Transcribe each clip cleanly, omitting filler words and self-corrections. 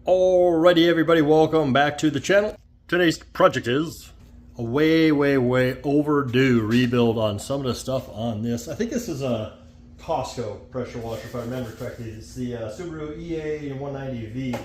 Alrighty everybody, welcome back to the channel. Today's project is a way overdue rebuild on some of the stuff on this. I think this is a Costco pressure washer if I remember correctly. It's the Subaru EA190V.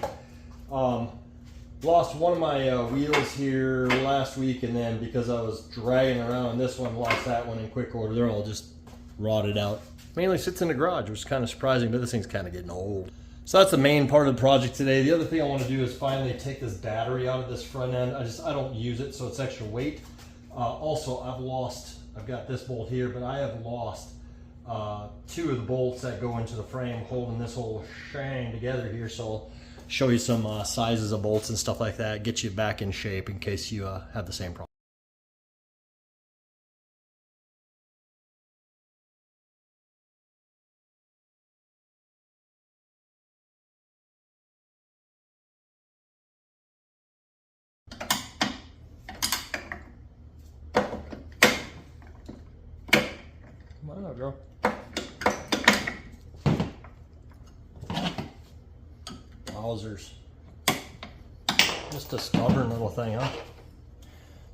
Lost one of my wheels here last week, and then because I was dragging around this one, lost that one in quick order. They're all just rotted out. Mainly sits in the garage, which is kind of surprising, but this thing's kind of getting old. So that's the main part of the project today. The other thing I want to do is finally take this battery out of this front end. I don't use it, so it's extra weight. Also, I've got this bolt here, but I have lost two of the bolts that go into the frame holding this whole shang together here. So I'll show you some sizes of bolts and stuff like that, get you back in shape in case you have the same problem. Come on, girl. Wowzers. Just a stubborn little thing, huh?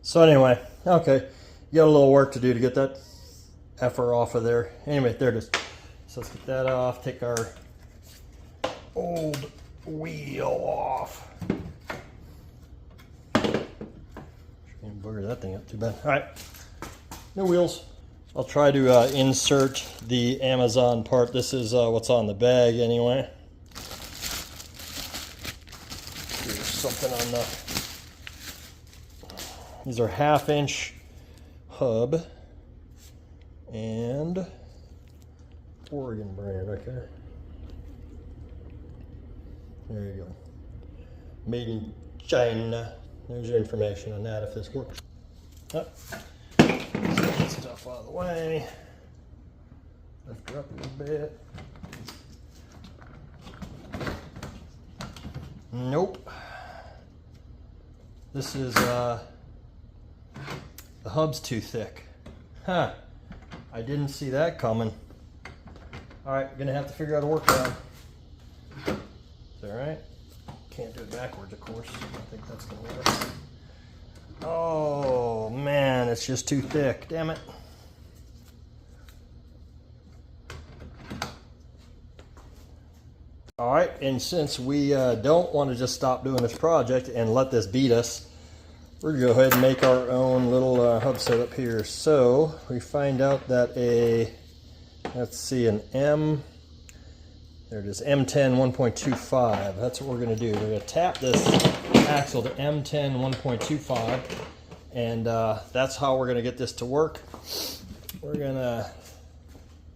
So anyway, okay. You got a little work to do to get that effer off of there. Anyway, there it is. So let's get that off. Take our old wheel off. Shouldn't booger that thing up too bad. All right, new wheels. I'll try to insert the Amazon part. This is what's on the bag anyway. Here's something on the... These are 1/2-inch hub and Oregon brand, okay. There you go. Made in China. There's your information on that if this works. Oh. Get stuff out of the way. Lift her up a little bit. Nope. This is the hub's too thick. Huh. I didn't see that coming. Alright, gonna have to figure out a workaround. Is that right? Can't do it backwards, of course. I don't think that's gonna work. Oh man, it's just too thick. Damn it. Alright, and since we don't want to just stop doing this project and let this beat us, we're going to go ahead and make our own little hub setup here. So we find out that let's see, there it is, M10 1.25. That's what we're going to do. We're going to tap this axle to M10 1.25, and that's how we're going to get this to work. We're going to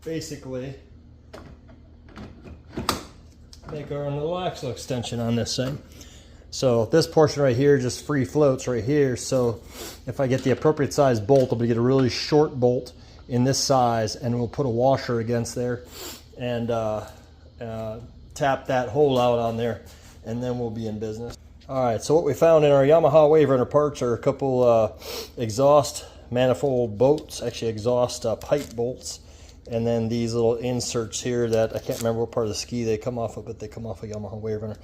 basically make our own little axle extension on this thing. So this portion right here just free floats right here. So if I get the appropriate size bolt, I'll be get a really short bolt in this size, and we'll put a washer against there and tap that hole out on there, and then we'll be in business. All right, so what we found in our Yamaha wave runner parts are a couple exhaust manifold bolts, actually exhaust pipe bolts, and then these little inserts here that I can't remember what part of the ski they come off of, but they come off of Yamaha wave runner.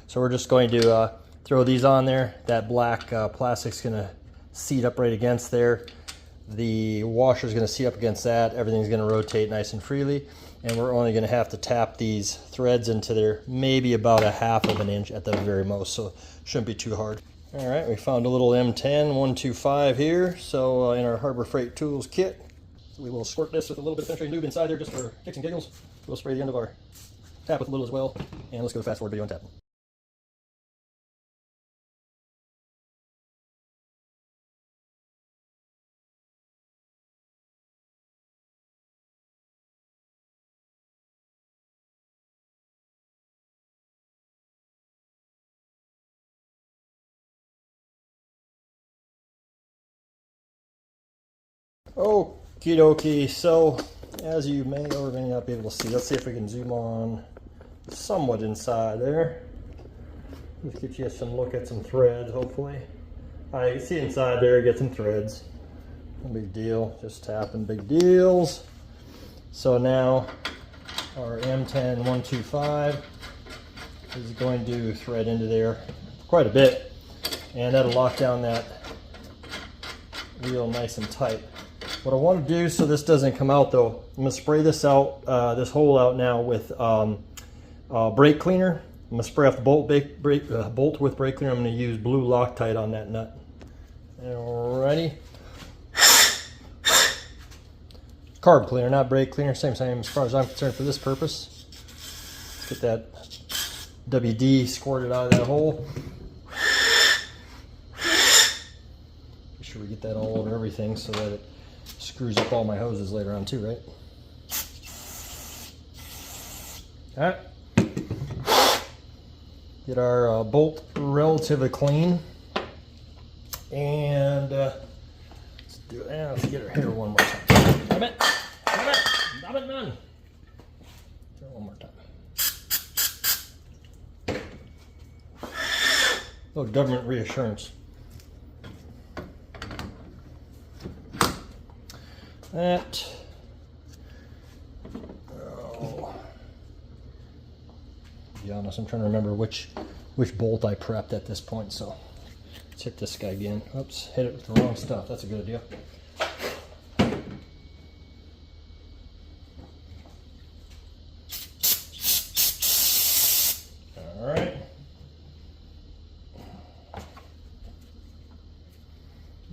So we're just going to throw these on there. That black plastic's gonna seat up right against there. The washer's gonna seat up against that. Everything's gonna rotate nice and freely. And we're only gonna have to tap these threads into there, maybe about 1/2 inch at the very most, so shouldn't be too hard. All right, we found a little M10 125 here. So in our Harbor Freight Tools kit, we will squirt this with a little bit of penetrating lube inside there just for kicks and giggles. We'll spray the end of our tap with a little as well. And let's go to fast forward video and tap. Okie dokie, so as you may or may not be able to see, let's see if we can zoom on somewhat inside there. Let's get you some look at some threads, hopefully. All right, you can see inside there, get some threads. No big deal, just tapping big deals. So now our M10 125 is going to thread into there quite a bit, and that'll lock down that wheel nice and tight. What I want to do so this doesn't come out though, I'm going to spray this out, this hole out now with brake cleaner. I'm going to spray off the bolt with brake cleaner. I'm going to use blue Loctite on that nut. Alrighty. Carb cleaner, not brake cleaner. Same as far as I'm concerned for this purpose. Let's get that WD squirted out of that hole. Make sure we get that all over everything so that it screws up all my hoses later on too, right? Alright. Get our bolt relatively clean. And let's do it. Let's get her here one more time. Stop it! Stop it! Stop it, man! Do it one more time. A little government reassurance. That. Oh. To be honest, I'm trying to remember which bolt I prepped at this point, so let's hit this guy again. Oops, hit it with the wrong stuff. That's a good idea. All right.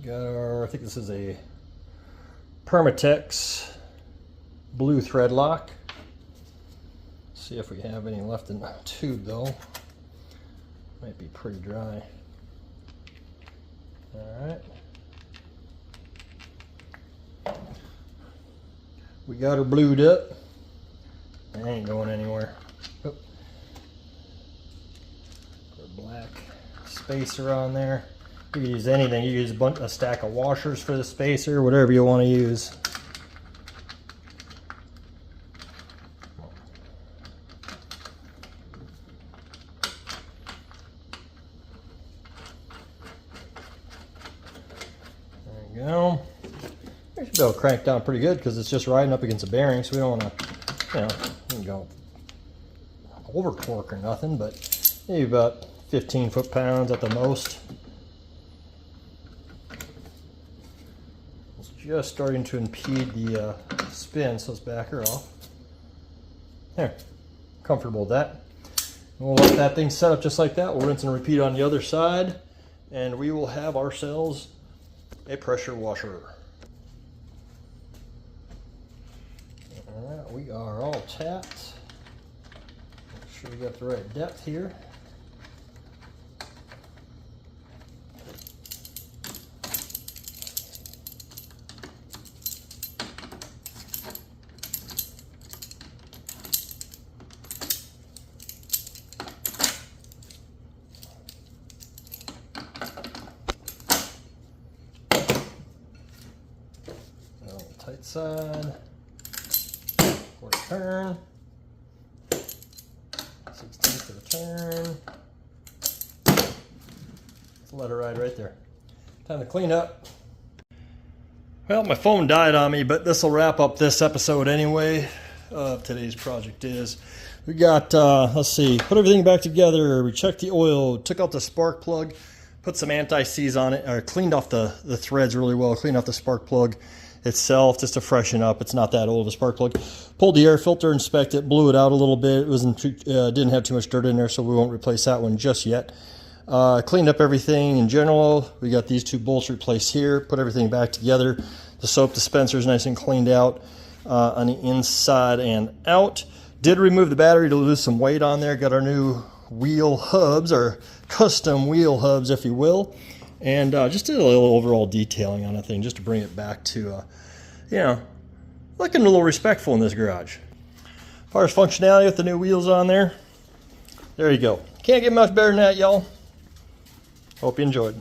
Got our, I think this is a Permatex blue thread lock. See if we have any left in the tube though. Might be pretty dry. Alright. We got her blued up. It ain't going anywhere. Oh. Put a black spacer on there. You can use anything. You use a stack of washers for the spacer, whatever you want to use. There you go. We should be able to crank down pretty good because it's just riding up against the bearing, so we don't want to, go over torque or nothing, but maybe about 15 foot-pounds at the most. Just starting to impede the spin, so let's back her off. There, comfortable with that. And we'll let that thing set up just like that. We'll rinse and repeat on the other side, and we will have ourselves a pressure washer. All right, we are all tapped. Make sure we got the right depth here. Tight side, quarter turn, 16th of a turn. Let's let her ride right there. Time to clean up. Well, my phone died on me, but this will wrap up this episode anyway. Today's project is, we got, let's see, put everything back together. We checked the oil, took out the spark plug, put some anti-seize on it, or cleaned off the threads really well, cleaned off the spark plug itself just to freshen up. It's not that old of a spark plug. Pulled the air filter, inspected it, blew it out a little bit. It wasn't didn't have too much dirt in there, so we won't replace that one just yet. Cleaned up everything in general. We got these two bolts replaced here, put everything back together. The soap dispenser is nice and cleaned out on the inside and out. Did remove the battery to lose some weight on there. Got our new wheel hubs, or custom wheel hubs, if you will. And just did a little overall detailing on the thing just to bring it back to, looking a little respectful in this garage. As far as functionality with the new wheels on there, there you go. Can't get much better than that, y'all. Hope you enjoyed.